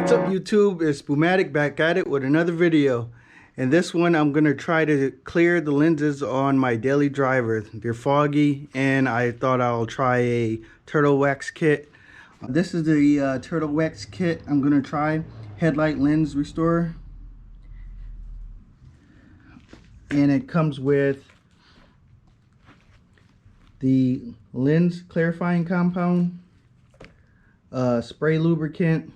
What's up YouTube, it's Spumatic back at it with another video. In this one I'm going to try to clear the lenses on my daily driver. They're foggy and I thought I'll try a turtle wax kit. This is the turtle wax kit I'm going to try. Headlight lens restorer. And it comes with the lens clarifying compound, spray lubricant,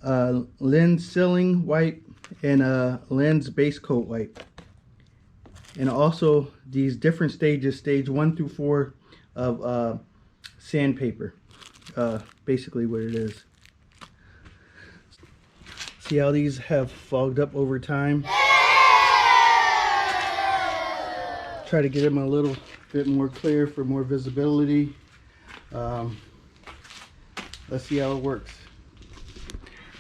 lens sealing wipe, and a lens base coat wipe, and also these different stages, stage 1 through 4 of sandpaper. Basically what it is. See how these have fogged up over time? Try to get them a little bit more clear for more visibility. Let's see how it works.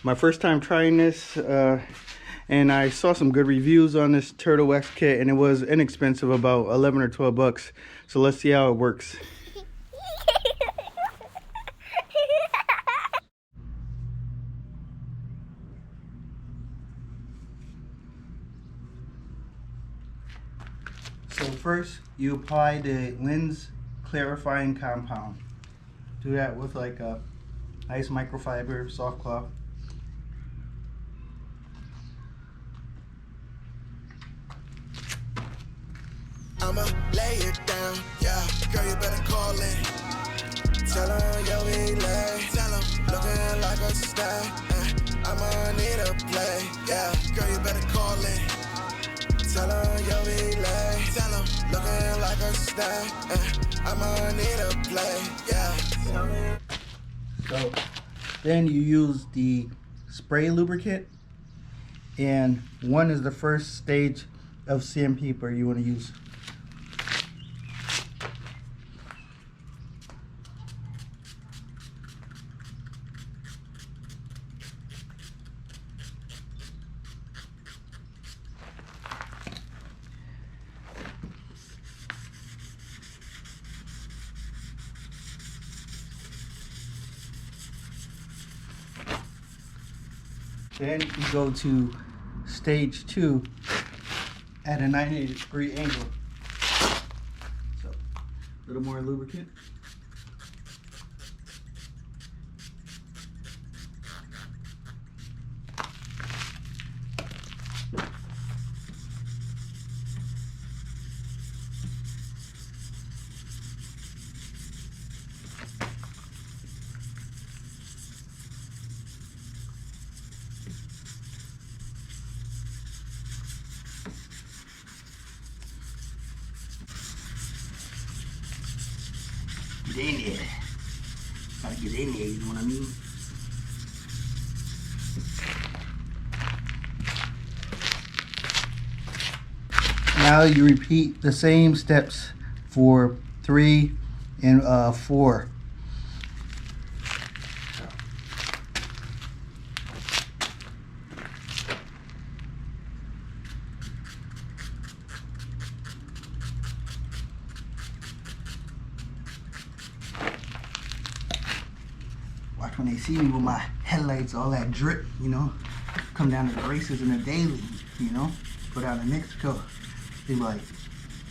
My first time trying this, and I saw some good reviews on this turtle wax kit, and it was inexpensive, about 11 or 12 bucks. So let's see how it works. So first you apply the lens clarifying compound. Do that with like a nice microfiber soft cloth. I'ma lay it down, yeah. Girl, you better call it. Tell her, yo, we lay. Tell him, looking like a star. I'ma need a play, yeah. Girl, you better call it. Tell her, yo, we lay. Tell him, looking like a star. I'ma need a play, yeah. So then you use the spray lubricant, and 1 is the first stage of sandpaper you want to use. Then you go to stage 2 at a 90-degree angle. So, a little more lubricant. Get in there. Gotta get in there, you know what I mean? Now you repeat the same steps for 3 and 4. Watch when they see me with my headlights, all that drip, you know, come down to the races in the daily, you know, put out in Mexico. They be like,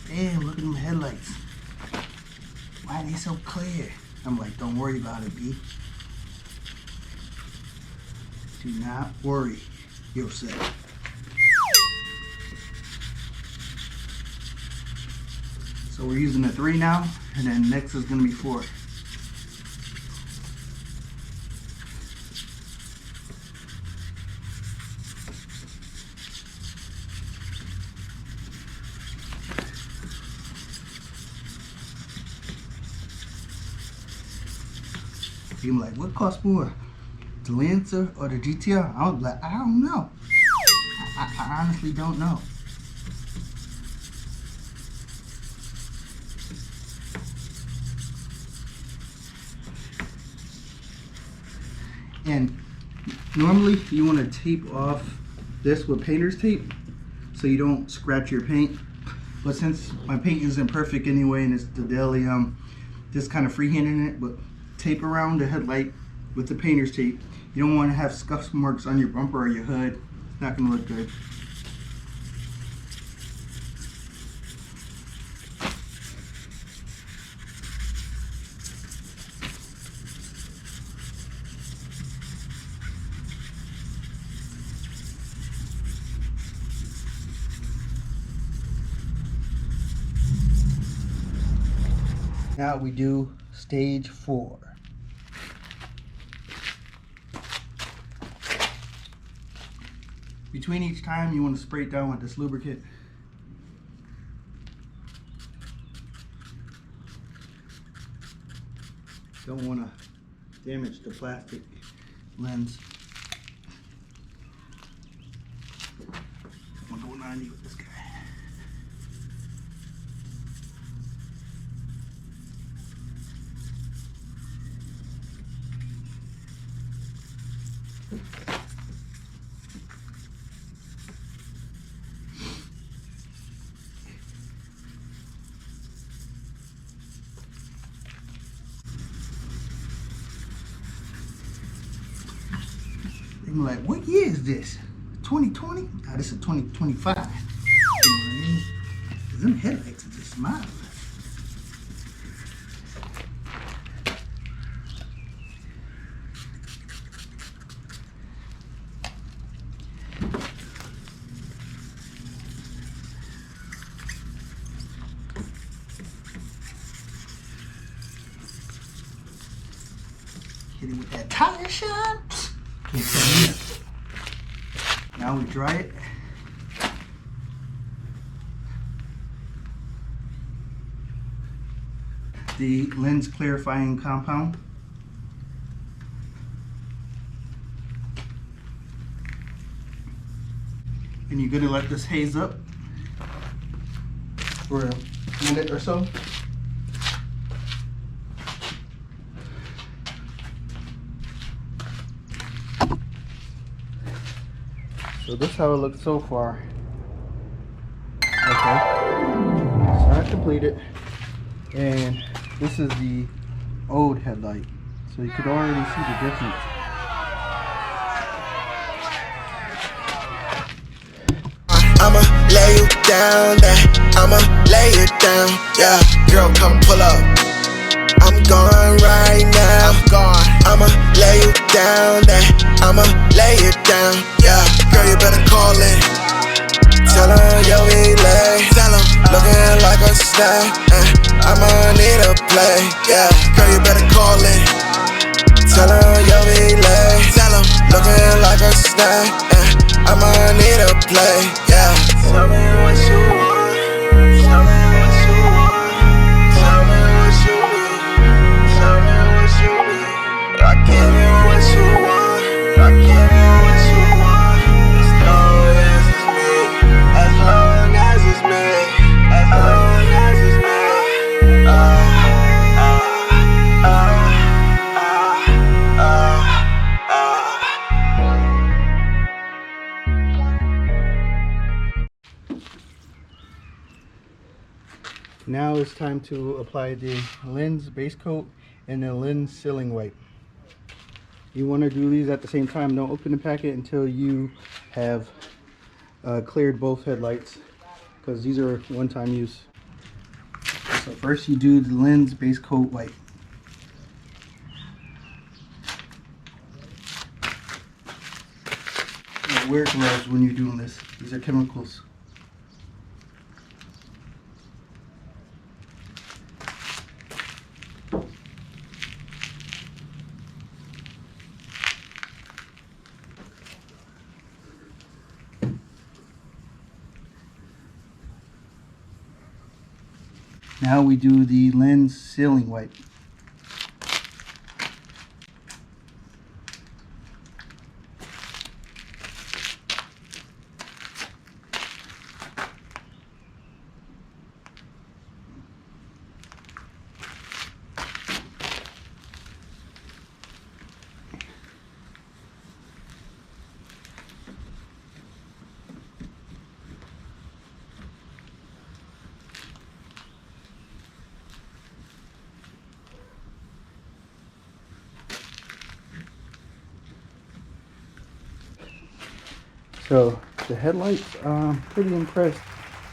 damn, look at them headlights. Why are they so clear? I'm like, don't worry about it, B. Do not worry yourself. So we're using the 3 now, and then next is gonna be 4. You're like, what costs more, the Lancer or the GTR? I was like, I don't know. I honestly don't know. And normally you want to tape off this with painter's tape so you don't scratch your paint. But since my paint isn't perfect anyway, and it's the daily, just kind of freehanding it, but tape around the headlight with the painter's tape, You don't want to have scuff marks on your bumper or your hood. It's not going to look good. Now we do stage 4. Between each time, you want to spray it down with this lubricant. Don't want to damage the plastic lens. I'm going 90 with this guy. I'm like, what year is this? 2020? Ah, this is 2025. You know what I mean? 'Cause them headlights are just marvelous. Hit it with that tire shine. Can't tell me. Now we dry it. The lens clarifying compound. And you're going to let this haze up for a minute or so. So this is how it looks so far. Okay, it's not completed, and this is the old headlight, so you could already see the difference. I'ma lay you down, I'ma lay you down, yeah. Girl, come pull up. I'm gone right now. I'm gone. I'ma lay you down, I'ma lay you down, yeah. Girl, you better call in. Tell her yo we lay. Tell him looking like a snack. I'ma need a play, yeah. Girl, you better call in. Tell her yo we lay. Tell him looking like a snack. I'ma need a play, yeah. Tell me what you want. Tell me what you want. Tell me what you need. Tell me what you need. I give you what you want. I give you what you want. As long as it's me. As long as it's me. As long as it's me. Now it's time to apply the lens base coat and the lens sealing wipe. You want to do these at the same time. Don't open the packet until you have cleared both headlights, because these are one-time use. So first you do the lens base coat wipe. Wear gloves when you're doing this. These are chemicals. Now we do the lens sealing wipe. So the headlights, pretty impressed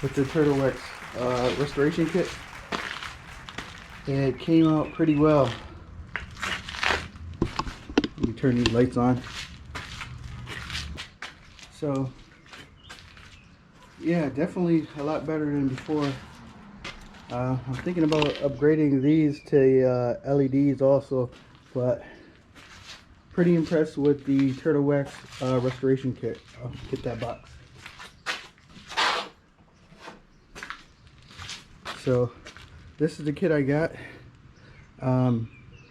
with the Turtle Wax restoration kit. It came out pretty well. Let me turn these lights on. So yeah, definitely a lot better than before. I'm thinking about upgrading these to LEDs also, but pretty impressed with the Turtle Wax restoration kit. I'll get that box. So this is the kit I got.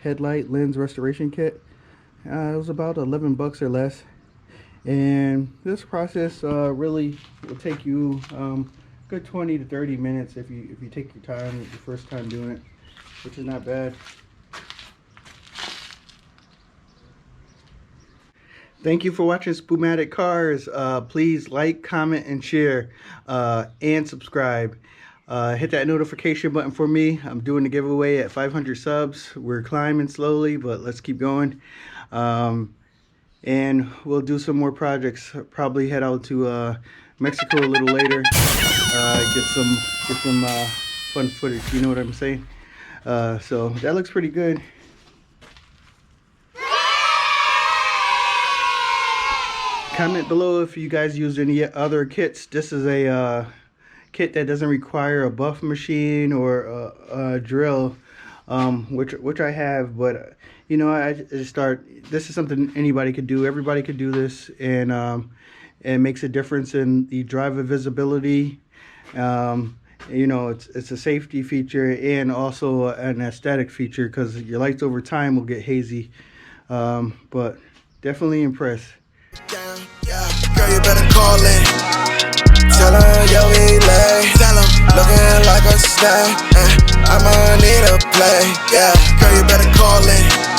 Headlight lens restoration kit. It was about 11 bucks or less, and this process really will take you good 20 to 30 minutes if you take your time your first time doing it, which is not bad. Thank you for watching Spumatic Cars. Please like, comment, and share, and subscribe. Hit that notification button for me. I'm doing a giveaway at 500 subs. We're climbing slowly, but let's keep going. And we'll do some more projects. Probably head out to Mexico a little later. Get some fun footage. You know what I'm saying? So that looks pretty good. Comment below if you guys use any other kits. This is a kit that doesn't require a buff machine or a drill, which I have, but you know, I just this is something anybody could do. Everybody could do this, and it makes a difference in the driver visibility. You know, it's a safety feature and also an aesthetic feature, because your lights over time will get hazy, but definitely impressed. Girl, you better call in. Tell her, yo, we late. Tell him, looking like a snack. I'ma need a play. Yeah, girl, you better call in.